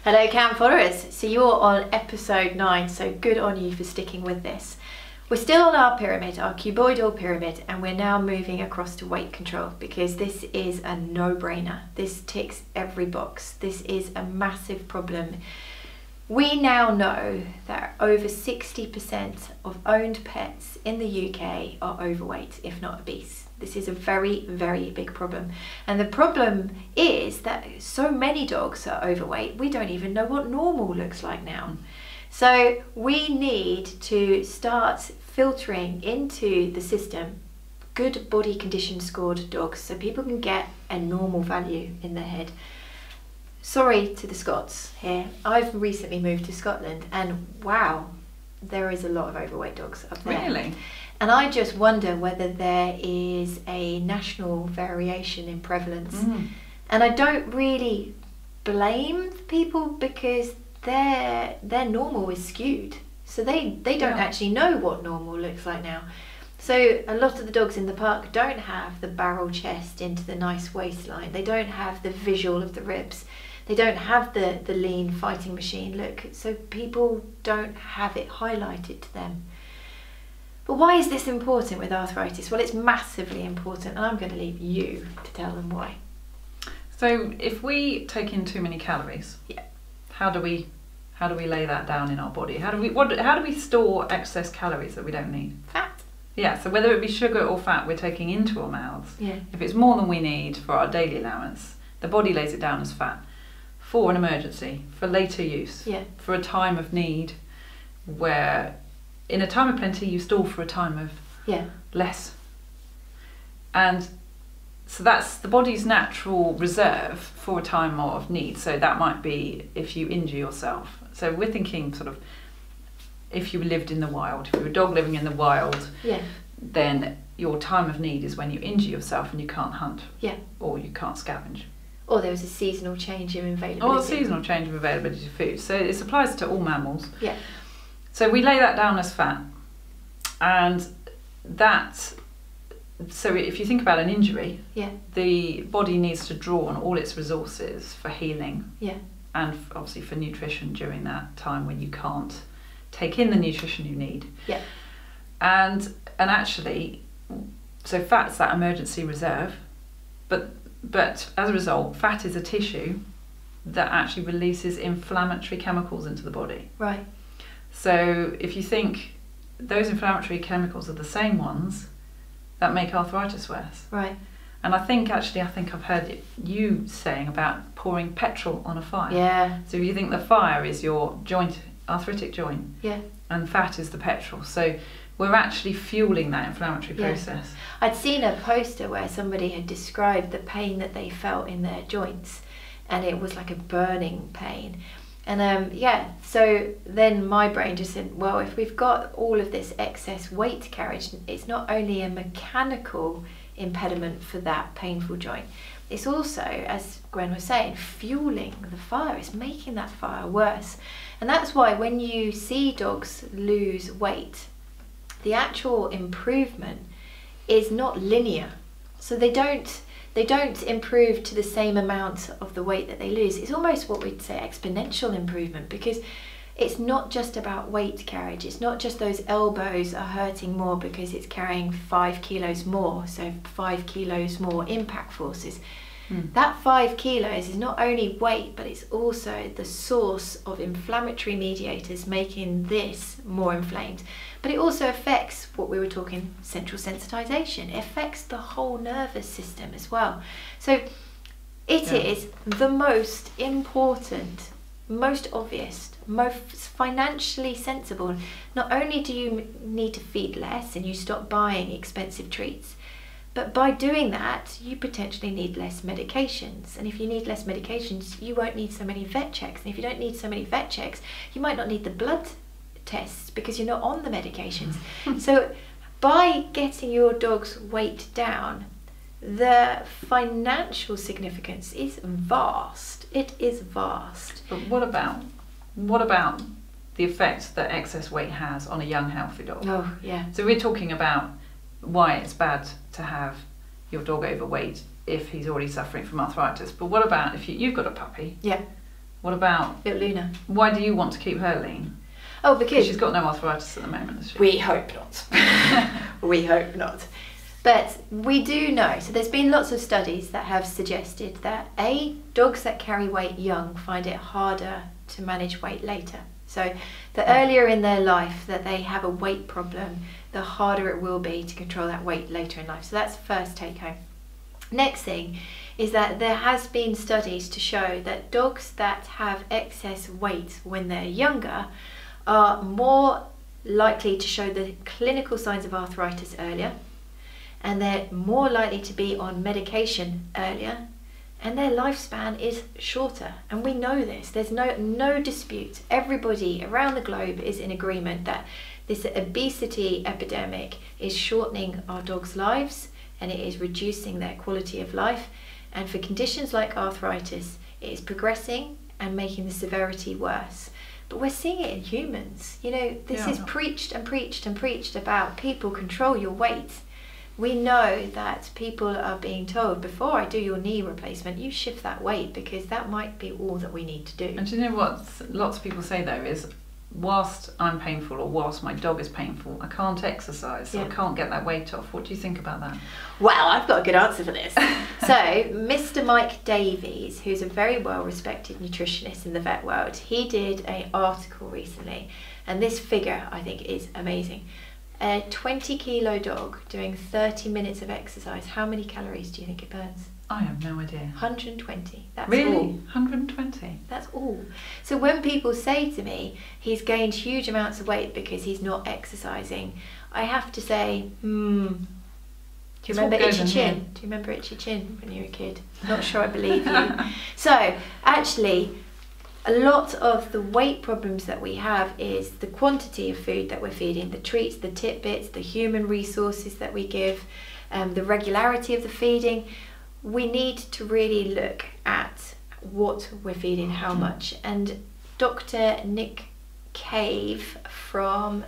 Hello camp followers, so you're on episode 9, so good on you for sticking with this. We're still on our pyramid, our cuboidal pyramid, and we're now moving across to weight control because this is a no-brainer. This ticks every box. This is a massive problem. We now know that over 60% of owned pets in the UK are overweight, if not obese. This is a very, very big problem. And the problem is that so many dogs are overweight, we don't even know what normal looks like now. So we need to start filtering into the system good body condition scored dogs so people can get a normal value in their head. Sorry to the Scots here. I've recently moved to Scotland and wow, there is a lot of overweight dogs up there. Really? And I just wonder whether there is a national variation in prevalence. And I don't really blame people because their normal is skewed. So they don't actually know what normal looks like now. So a lot of the dogs in the park don't have the barrel chest into the nice waistline. They don't have the visual of the ribs. They don't have the lean fighting machine look. So people don't have it highlighted to them. But why is this important with arthritis? Well, it's massively important, and I'm going to leave you to tell them why. So if we take in too many calories, how do we lay that down in our body? How do we store excess calories that we don't need? Fat. Yeah, so whether it be sugar or fat we're taking into our mouths, if it's more than we need for our daily allowance, the body lays it down as fat for an emergency, for later use, for a time of need, where in a time of plenty you store for a time of less. And so that's the body's natural reserve for a time of need. So that might be if you injure yourself. So we're thinking sort of if you lived in the wild, if you were a dog living in the wild, then your time of need is when you injure yourself and you can't hunt or you can't scavenge. Or there was a seasonal change in availability. Or a seasonal change of availability of food. So it applies to all mammals. So we lay that down as fat. And so if you think about an injury, the body needs to draw on all its resources for healing and obviously for nutrition during that time when you can't take in the nutrition you need. And actually, so fat's that emergency reserve, but as a result, fat is a tissue that actually releases inflammatory chemicals into the body. Right. So if you think those inflammatory chemicals are the same ones that make arthritis worse. Right. And I think I've heard you saying about pouring petrol on a fire. Yeah. So if you think the fire is your joint, arthritic joint, and fat is the petrol. So we're actually fueling that inflammatory process. I'd seen a poster where somebody had described the pain that they felt in their joints, and it was like a burning pain. And so then my brain just said, well, if we've got all of this excess weight carriage, it's not only a mechanical impediment for that painful joint, it's also, as Gwen was saying, fueling the fire. It's making that fire worse. And that's why when you see dogs lose weight, the actual improvement is not linear. So they don't improve to the same amount of the weight that they lose. It's almost what we'd say exponential improvement, because it's not just about weight carriage. It's not just those elbows are hurting more because it's carrying 5 kilos more, so 5 kilos more impact forces. That 5 kilos is not only weight, but it's also the source of inflammatory mediators making this more inflamed. But it also affects what we were talking, central sensitization. It affects the whole nervous system as well. So it is the most important, most obvious, most financially sensible. Not only do you need to feed less and you stop buying expensive treats, but by doing that, you potentially need less medications. And if you need less medications, you won't need so many vet checks. And if you don't need so many vet checks, you might not need the blood tests because you're not on the medications. So by getting your dog's weight down, the financial significance is vast. It is vast. But what about the effect that excess weight has on a young, healthy dog? Oh, yeah. So we're talking about why it's bad to have your dog overweight if he's already suffering from arthritis. But what about if you've got a puppy? What about little Luna? Why do you want to keep her lean? Oh, because she's got no arthritis at the moment, has she? We hope not. We hope not. But we do know, so there's been lots of studies that have suggested that dogs that carry weight young find it harder to manage weight later. So the earlier in their life that they have a weight problem, the harder it will be to control that weight later in life. So that's the first take home. Next thing is that there has been studies to show that dogs that have excess weight when they're younger are more likely to show the clinical signs of arthritis earlier, and they're more likely to be on medication earlier, and their lifespan is shorter. And we know this. There's no dispute. Everybody around the globe is in agreement that this obesity epidemic is shortening our dogs' lives, and it is reducing their quality of life. And for conditions like arthritis, it is progressing and making the severity worse. But we're seeing it in humans. You know, this is preached and preached and preached about people control your weight. We know that people are being told, before I do your knee replacement, you shift that weight, because that might be all that we need to do. And do you know what lots of people say though is, whilst I'm painful or whilst my dog is painful, I can't exercise, so I can't get that weight off. What do you think about that? Well, I've got a good answer for this. So, Mr. Mike Davies, who's a very well-respected nutritionist in the vet world, he did an article recently, and this figure I think is amazing. A 20-kilo dog doing 30 minutes of exercise, how many calories do you think it burns? I have no idea. 120. That's really? all. 120? That's all. So when people say to me, he's gained huge amounts of weight because he's not exercising, I have to say, do you remember Itchy Chin? Do you remember Itchy Chin when you were a kid? Not sure I believe you. So actually, a lot of the weight problems that we have is the quantity of food that we're feeding, the treats, the tidbits, the human resources that we give, the regularity of the feeding. We need to really look at what we're feeding, how much. And Dr. Nick Cave from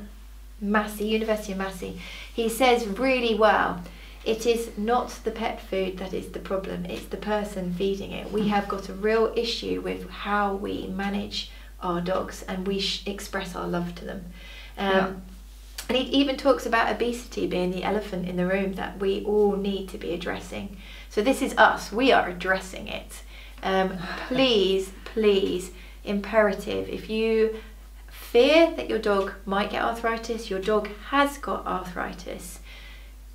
Massey, University of Massey, he says really well, it is not the pet food that is the problem, it's the person feeding it. We have got a real issue with how we manage our dogs, and we express our love to them. And he even talks about obesity being the elephant in the room that we all need to be addressing. So this is us, we are addressing it. Please, please, imperative, if you fear that your dog might get arthritis, your dog has got arthritis,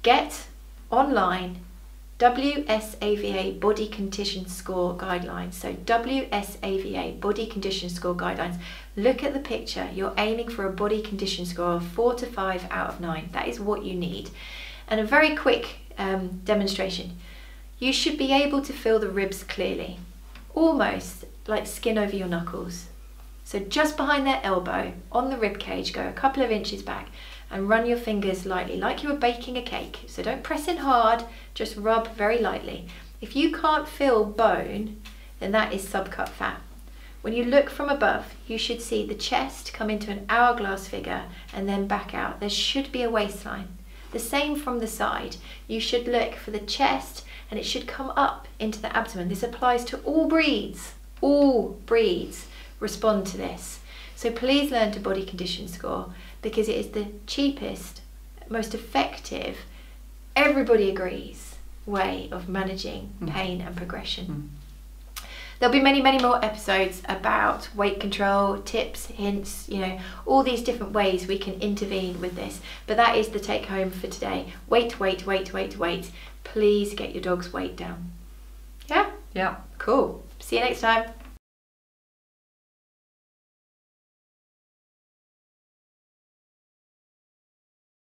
get online WSAVA Body Condition Score Guidelines. So WSAVA Body Condition Score Guidelines. Look at the picture. You're aiming for a body condition score of 4 to 5 out of 9. That is what you need. And a very quick demonstration. You should be able to feel the ribs clearly, almost like skin over your knuckles. So just behind their elbow, on the rib cage, go a couple of inches back and run your fingers lightly, like you were baking a cake. So don't press in hard, just rub very lightly. If you can't feel bone, then that is subcut fat. When you look from above, you should see the chest come into an hourglass figure and then back out. There should be a waistline. The same from the side. You should look for the chest and it should come up into the abdomen. This applies to all breeds. All breeds respond to this. So please learn to body condition score, because it is the cheapest, most effective, everybody agrees, way of managing pain and progression. There'll be many, many more episodes about weight control, tips, hints, you know, all these different ways we can intervene with this. But that is the take home for today. Weight, weight, weight, weight, weight. Please get your dog's weight down. Yeah? Yeah. Cool. See you next time.